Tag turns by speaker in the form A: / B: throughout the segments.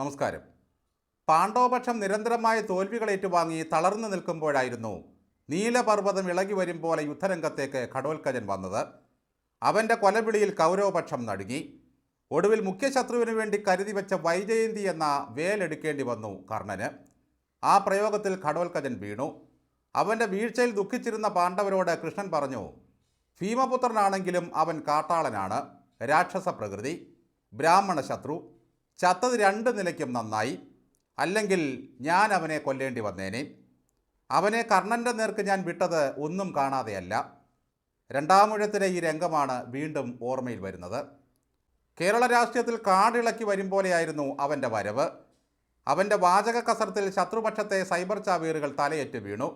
A: നമസ്കാരം. പാണ്ഡവപക്ഷം നിരന്തരമായ തോൽവികൾ ഏറ്റുവാങ്ങി തളർന്നു നിൽക്കുമ്പോഴായിരുന്നു നീലപർവ്വതം ഇളകി വരും പോലെ യുദ്ധരംഗത്തേക്ക് ഘടോത്കചൻ വന്നത്. അവൻ്റെ കൊലവിളിയിൽ കൗരവപക്ഷം നടുങ്ങി. ഒടുവിൽ മുഖ്യശത്രുവിന് വേണ്ടി കരുതി വെച്ച വൈജയന്തി എന്ന വേലെടുക്കേണ്ടി വന്നു കർണന്. ആ പ്രയോഗത്തിൽ ഘടോത്കചൻ വീണു. അവൻ്റെ വീഴ്ചയിൽ ദുഃഖിച്ചിരുന്ന പാണ്ഡവരോട് കൃഷ്ണൻ പറഞ്ഞു, ഭീമപുത്രനാണെങ്കിലും അവൻ കാട്ടാളനാണ്, രാക്ഷസ പ്രകൃതി, ബ്രാഹ്മണ ശത്രു. ചത്തത് രണ്ട് നിലയ്ക്കും നന്നായി, അല്ലെങ്കിൽ ഞാൻ അവനെ കൊല്ലേണ്ടി വന്നേനെ. അവനെ കർണൻ്റെ നേർക്ക് ഞാൻ വിട്ടത് ഒന്നും കാണാതെയല്ല. രണ്ടാമൂഴത്തിലെ ഈ രംഗമാണ് വീണ്ടും ഓർമ്മയിൽ വരുന്നത്. കേരള രാഷ്ട്രീയത്തിൽ കാടിളക്കി വരും പോലെയായിരുന്നു അവൻ്റെ വരവ്. അവൻ്റെ വാചക കസർത്തിൽ ശത്രുപക്ഷത്തെ സൈബർ ചാവേറുകൾ തലയേറ്റ് വീണു.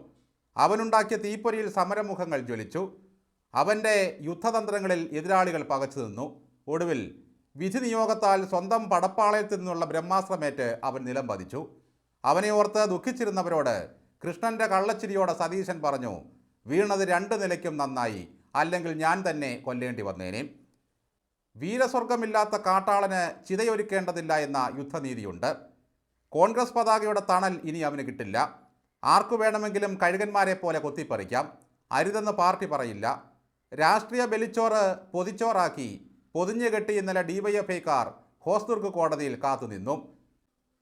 A: അവനുണ്ടാക്കിയ തീപ്പൊരിയിൽ സമരമുഖങ്ങൾ ജ്വലിച്ചു. അവൻ്റെ യുദ്ധതന്ത്രങ്ങളിൽ എതിരാളികൾ പകച്ചു നിന്നു. ഒടുവിൽ വിധി നിയോഗത്താൽ സ്വന്തം പടപ്പാളയത്തിൽ നിന്നുള്ള ബ്രഹ്മാസ്ത്രമേറ്റ് അവൻ നിലം പതിച്ചു. അവനെ ഓർത്ത് ദുഃഖിച്ചിരുന്നവരോട് കൃഷ്ണൻ്റെ കള്ളച്ചിരിയോടെ സതീശൻ പറഞ്ഞു, വീണത് രണ്ട് നിലയ്ക്കും നന്നായി, അല്ലെങ്കിൽ ഞാൻ തന്നെ കൊല്ലേണ്ടി വന്നേനെ. വീരസ്വർഗമില്ലാത്ത കാട്ടാളന് ചിതയൊരുക്കേണ്ടതില്ല എന്ന യുദ്ധനീതിയുണ്ട്. കോൺഗ്രസ് പതാകയുടെ തണൽ ഇനി അവന് കിട്ടില്ല. ആർക്കു വേണമെങ്കിലും കഴുകന്മാരെ പോലെ കൊത്തിപ്പറിക്കാം. അരുതെന്ന് പാർട്ടി പറയില്ല. രാഷ്ട്രീയ ബലിച്ചോറ് പൊതിച്ചോറാക്കി പൊതിഞ്ഞു കെട്ടി ഇന്നലെ ഡിവൈഎഫ്ഐക്കാർ ഹോസ്ദുർഗ് കോടതിയിൽ കാത്തുനിന്നു.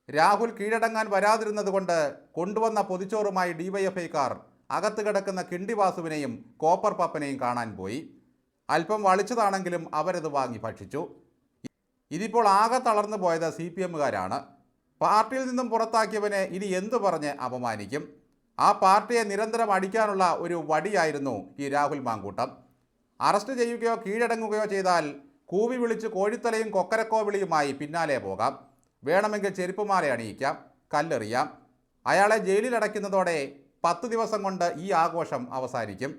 A: രാഹുൽ കീഴടങ്ങാൻ വരാതിരുന്നത് കൊണ്ട് കൊണ്ടുവന്ന പൊതിച്ചോറുമായി ഡിവൈഎഫ്ഐക്കാർ അകത്ത് കിടക്കുന്ന കിണ്ടിവാസുവിനെയും കോപ്പർ പപ്പനെയും കാണാൻ പോയി. അല്പം വളിച്ചതാണെങ്കിലും അവരത് വാങ്ങി ഭക്ഷിച്ചു. ഇതിപ്പോൾ ആകെ തളർന്നു പോയത് CPMകാരാണ്. പാർട്ടിയിൽ നിന്നും പുറത്താക്കിയവനെ ഇനി എന്തു പറഞ്ഞ് അപമാനിക്കും? ആ പാർട്ടിയെ നിരന്തരം അടിക്കാനുള്ള ഒരു വടിയായിരുന്നു ഈ രാഹുൽ മാങ്കൂട്ടം. അറസ്റ്റ് ചെയ്യുകയോ കീഴടങ്ങുകയോ ചെയ്താൽ കൂവി വിളിച്ച് കോഴിത്തലയും കൊക്കരക്കോ വിളിയുമായി പിന്നാലെ പോകാം. വേണമെങ്കിൽ ചെരുപ്പുമാല അണിയിക്കാം, കല്ലെറിയാം. അയാളെ ജയിലിലടയ്ക്കുന്നതോടെ 10 ദിവസം കൊണ്ട് ഈ ആഘോഷം അവസാനിക്കും.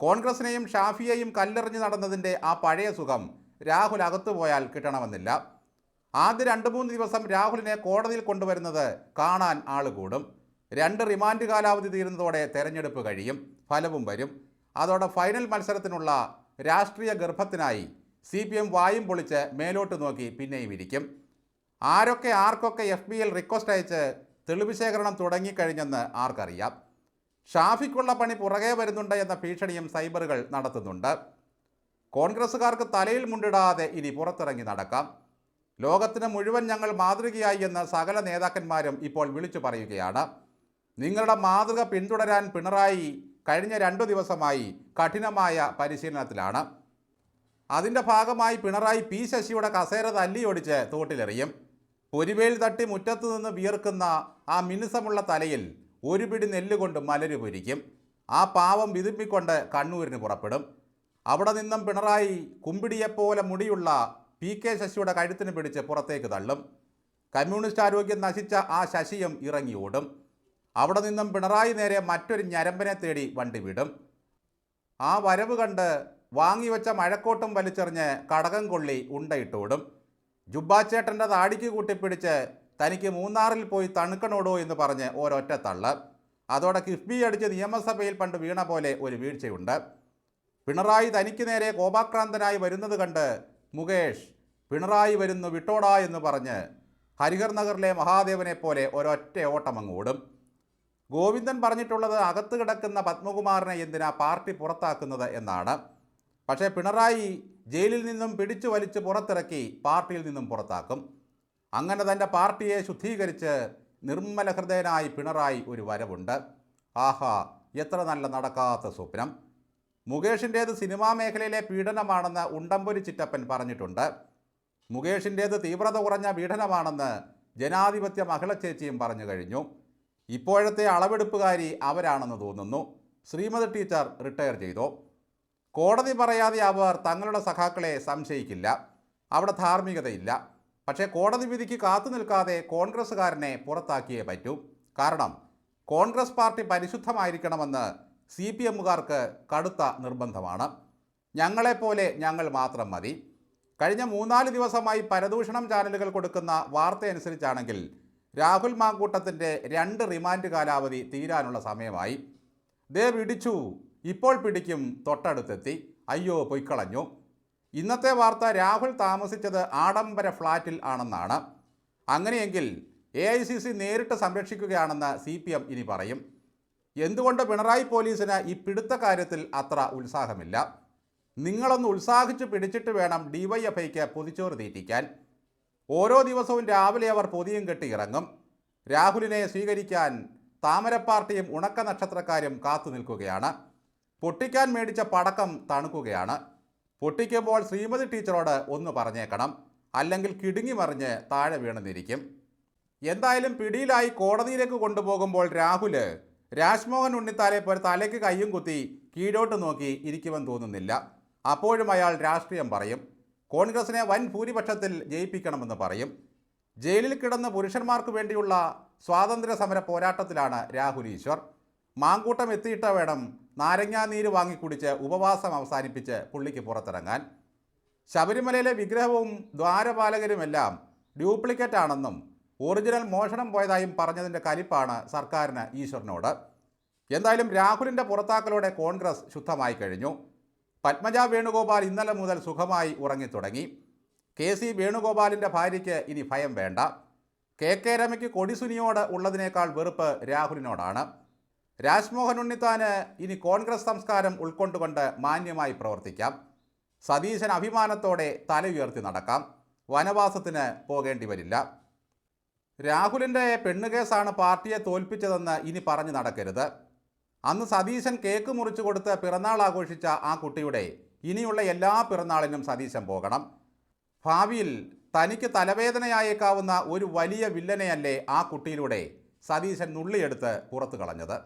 A: കോൺഗ്രസിനെയും ഷാഫിയെയും കല്ലെറിഞ്ഞ് നടന്നതിൻ്റെ ആ പഴയ സുഖം രാഹുൽ അകത്തു പോയാൽ കിട്ടണമെന്നില്ല. ആദ്യ 2-3 ദിവസം രാഹുലിനെ കോടതിയിൽ കൊണ്ടുവരുന്നത് കാണാൻ ആൾ കൂടും. 2 റിമാൻഡ് കാലാവധി തീരുന്നതോടെ തെരഞ്ഞെടുപ്പ് കഴിയും, ഫലവും വരും. അതോടെ ഫൈനൽ മത്സരത്തിനുള്ള രാഷ്ട്രീയ ഗർഭത്തിനായി CPM വായും പൊളിച്ച് മേലോട്ട് നോക്കി പിന്നെയും ഇരിക്കും. ആർക്കൊക്കെ FBയിൽ റിക്വസ്റ്റ് അയച്ച് തെളിവ് ശേഖരണം തുടങ്ങിക്കഴിഞ്ഞെന്ന് ആർക്കറിയാം. ഷാഫിക്കുള്ള പണി പുറകെ വരുന്നുണ്ട് എന്ന ഭീഷണിയും സൈബറുകൾ നടത്തുന്നുണ്ട്. കോൺഗ്രസ്സുകാർക്ക് തലയിൽ മുണ്ടിടാതെ ഇനി പുറത്തിറങ്ങി നടക്കാം. ലോകത്തിന് മുഴുവൻ ഞങ്ങൾ മാതൃകയായി എന്ന് സകല നേതാക്കന്മാരും ഇപ്പോൾ വിളിച്ചു പറയുകയാണ്. നിങ്ങളുടെ മാതൃക പിന്തുടരാൻ പിണറായി കഴിഞ്ഞ 2 ദിവസമായി കഠിനമായ പരിശീലനത്തിലാണ്. അതിൻ്റെ ഭാഗമായി പിണറായി P ശശിയുടെ കസേര തല്ലിയൊടിച്ച് തോട്ടിലെറിയും. പൊരിവേൽ തട്ടി മുറ്റത്ത് നിന്ന് വിയർക്കുന്ന ആ മിനുസമുള്ള തലയിൽ ഒരു പിടി നെല്ലുകൊണ്ട് മലര് പൊരിക്കും. ആ പാവം വിതുമ്പിക്കൊണ്ട് കണ്ണൂരിന് പുറപ്പെടും. അവിടെ നിന്നും പിണറായി കുമ്പിടിയെപ്പോലെ മുടിയുള്ള PK ശശിയുടെ കഴുത്തിന് പിടിച്ച് പുറത്തേക്ക് തള്ളും. കമ്മ്യൂണിസ്റ്റ് ആരോഗ്യം നശിച്ച ആ ശശിയും ഇറങ്ങി ഓടും. അവിടെ നിന്നും പിണറായി നേരെ മറ്റൊരു ഞരമ്പനെ തേടി വണ്ടി വിടും. ആ വരവ് കണ്ട് വാങ്ങിവെച്ച മഴക്കോട്ടും വലിച്ചെറിഞ്ഞ് കടകം കൊള്ളി ഉണ്ടയിട്ടോടും. ജുബ്ബാച്ചേട്ടൻ്റെ താടിക്ക് കൂട്ടിപ്പിടിച്ച് തനിക്ക് മൂന്നാറിൽ പോയി തണുക്കണോടോ എന്ന് പറഞ്ഞ് ഒരൊറ്റ തള്ള്. അതോടെ കിഫ്ബി അടിച്ച് നിയമസഭയിൽ പണ്ട് വീണ പോലെ ഒരു വീഴ്ചയുണ്ട്. പിണറായി തനിക്ക് നേരെ കോപാക്രാന്തനായി വരുന്നത് കണ്ട് മുകേഷ് പിണറായി വരുന്നു വിട്ടോടാ എന്ന് പറഞ്ഞ് ഹരിഹർ നഗറിലെ മഹാദേവനെ പോലെ ഒരൊറ്റ ഓട്ടമങ്ങോടും. ഗോവിന്ദൻ പറഞ്ഞിട്ടുള്ളത് അകത്ത് കിടക്കുന്ന പത്മകുമാറിനെ എന്തിനാ പാർട്ടി പുറത്താക്കുന്നത് എന്നാണ്. പക്ഷേ പിണറായി ജയിലിൽ നിന്നും പിടിച്ചു വലിച്ച് പുറത്തിറക്കി പാർട്ടിയിൽ നിന്നും പുറത്താക്കും. അങ്ങനെ തൻ്റെ പാർട്ടിയെ ശുദ്ധീകരിച്ച് നിർമ്മല ഹൃദയനായി പിണറായി ഒരു വരവുണ്ട്. ആഹാ, എത്ര നല്ല നടക്കാത്ത സ്വപ്നം. മുകേഷിൻ്റേത് സിനിമാ മേഖലയിലെ പീഡനമാണെന്ന് ഉണ്ടംപൊരി ചിറ്റപ്പൻ പറഞ്ഞിട്ടുണ്ട്. മുകേഷിൻ്റേത് തീവ്രത കുറഞ്ഞ പീഡനമാണെന്ന് ജനാധിപത്യ മഹിള ചേച്ചിയും പറഞ്ഞു കഴിഞ്ഞു. ഇപ്പോഴത്തെ അളവെടുപ്പുകാരി അവരാണെന്ന് തോന്നുന്നു. ശ്രീമതി ടീച്ചർ റിട്ടയർ ചെയ്തു. കോടതി പറയാതെ അവർ തങ്ങളുടെ സഖാക്കളെ സംശയിക്കില്ല. അവിടെ ധാർമ്മികതയില്ല. പക്ഷേ കോടതി വിധിക്ക് കാത്തു നിൽക്കാതെ കോൺഗ്രസ്സുകാരനെ പുറത്താക്കിയേ പറ്റൂ. കാരണം കോൺഗ്രസ് പാർട്ടി പരിശുദ്ധമായിരിക്കണമെന്ന് CPMകാർക്ക് കടുത്ത നിർബന്ധമാണ്. ഞങ്ങളെപ്പോലെ ഞങ്ങൾ മാത്രം മതി. കഴിഞ്ഞ 3-4 ദിവസമായി പരദൂഷണം ചാനലുകൾ കൊടുക്കുന്ന വാർത്തയനുസരിച്ചാണെങ്കിൽ രാഹുൽ മാങ്കൂട്ടത്തിൻ്റെ 2 റിമാൻഡ് കാലാവധി തീരാനുള്ള സമയമായി. ദേ പിടിച്ചു, ഇപ്പോൾ പിടിക്കും, തൊട്ടടുത്തെത്തി, അയ്യോ പൊയ്ക്കളഞ്ഞു. ഇന്നത്തെ വാർത്ത രാഹുൽ താമസിച്ചത് ആഡംബര ഫ്ലാറ്റിൽ ആണെന്നാണ്. അങ്ങനെയെങ്കിൽ AICC നേരിട്ട് സംരക്ഷിക്കുകയാണെന്ന് CPM ഇനി പറയും. എന്തുകൊണ്ട് പിണറായി പോലീസിന് ഈ പിടുത്ത കാര്യത്തിൽ അത്ര ഉത്സാഹമില്ല? നിങ്ങളൊന്ന് ഉത്സാഹിച്ച് പിടിച്ചിട്ട് വേണം DYFIക്ക് പൊതിച്ചോറ് തീറ്റിക്കാൻ. ഓരോ ദിവസവും രാവിലെ അവർ പൊതിയും കെട്ടി ഇറങ്ങും. രാഹുലിനെ സ്വീകരിക്കാൻ താമര പാർട്ടിയും ഉണക്ക നക്ഷത്രക്കാരും കാത്തു നിൽക്കുകയാണ്. പൊട്ടിക്കാൻ മേടിച്ച പടക്കം തണുക്കുകയാണ്. പൊട്ടിക്കുമ്പോൾ ശ്രീമതി ടീച്ചറോട് ഒന്ന് പറഞ്ഞേക്കണം, അല്ലെങ്കിൽ കിടുങ്ങി മറിഞ്ഞ് താഴെ വീണെന്നിരിക്കും. എന്തായാലും പിടിയിലായി കോടതിയിലേക്ക് കൊണ്ടുപോകുമ്പോൾ രാഹുൽ രാജ്മോഹൻ ഉണ്ണിത്താനെ പോലെ തലയ്ക്ക് കയ്യും കുത്തി കീഴോട്ട് നോക്കി ഇരിക്കുമെന്ന് തോന്നുന്നില്ല. അപ്പോഴും അയാൾ രാഷ്ട്രീയം പറയും. കോൺഗ്രസിനെ വൻ ഭൂരിപക്ഷത്തിൽ ജയിപ്പിക്കണമെന്ന് പറയും. ജയിലിൽ കിടന്ന പുരുഷന്മാർക്ക് വേണ്ടിയുള്ള സ്വാതന്ത്ര്യ സമര പോരാട്ടത്തിലാണ് രാഹുൽ ഈശ്വർ. മാങ്കൂട്ടം എത്തിയിട്ട് വേണം നാരങ്ങാനീര് വാങ്ങിക്കുടിച്ച് ഉപവാസം അവസാനിപ്പിച്ച് പുള്ളിക്ക് പുറത്തിറങ്ങാൻ. ശബരിമലയിലെ വിഗ്രഹവും ദ്വാരപാലകരുമെല്ലാം ഡ്യൂപ്ലിക്കേറ്റ് ആണെന്നും ഒറിജിനൽ മോഷണം പോയതായും പറഞ്ഞതിൻ്റെ കലിപ്പാണ് സർക്കാരിന് ഈശ്വറിനോട്. എന്തായാലും രാഹുലിൻ്റെ പുറത്താക്കലോടെ കോൺഗ്രസ് ശുദ്ധമായി കഴിഞ്ഞു. പത്മജ വേണുഗോപാൽ ഇന്നലെ മുതൽ സുഖമായി ഉറങ്ങിത്തുടങ്ങി. KC വേണുഗോപാലിൻ്റെ ഭാര്യയ്ക്ക് ഇനി ഭയം വേണ്ട. KK രമയ്ക്ക് കൊടിസുനിയോട് ഉള്ളതിനേക്കാൾ വെറുപ്പ് രാഹുലിനോടാണ്. രാജ്മോഹൻ ഉണ്ണിത്താന് ഇനി കോൺഗ്രസ് സംസ്കാരം ഉൾക്കൊണ്ടുകൊണ്ട് മാന്യമായി പ്രവർത്തിക്കാം. സതീശൻ അഭിമാനത്തോടെ തല ഉയർത്തി നടക്കാം. വനവാസത്തിന് പോകേണ്ടി വരില്ല. രാഹുലിൻ്റെ പെണ്ണുകേസാണ് പാർട്ടിയെ തോൽപ്പിച്ചതെന്ന് ഇനി പറഞ്ഞു നടക്കരുത്. അന്ന് സതീശൻ കേക്ക് മുറിച്ചു കൊടുത്ത് പിറന്നാൾ ആഘോഷിച്ച ആ കുട്ടിയുടെ ഇനിയുള്ള എല്ലാ പിറന്നാളിനും സതീശൻ പോകണം. ഭാവിയിൽ തനിക്ക് തലവേദനയായേക്കാവുന്ന ഒരു വലിയ വില്ലനെയല്ലേ ആ കുട്ടിയിലൂടെ സതീശൻ നുള്ളിയെടുത്ത് പുറത്തു കളഞ്ഞത്.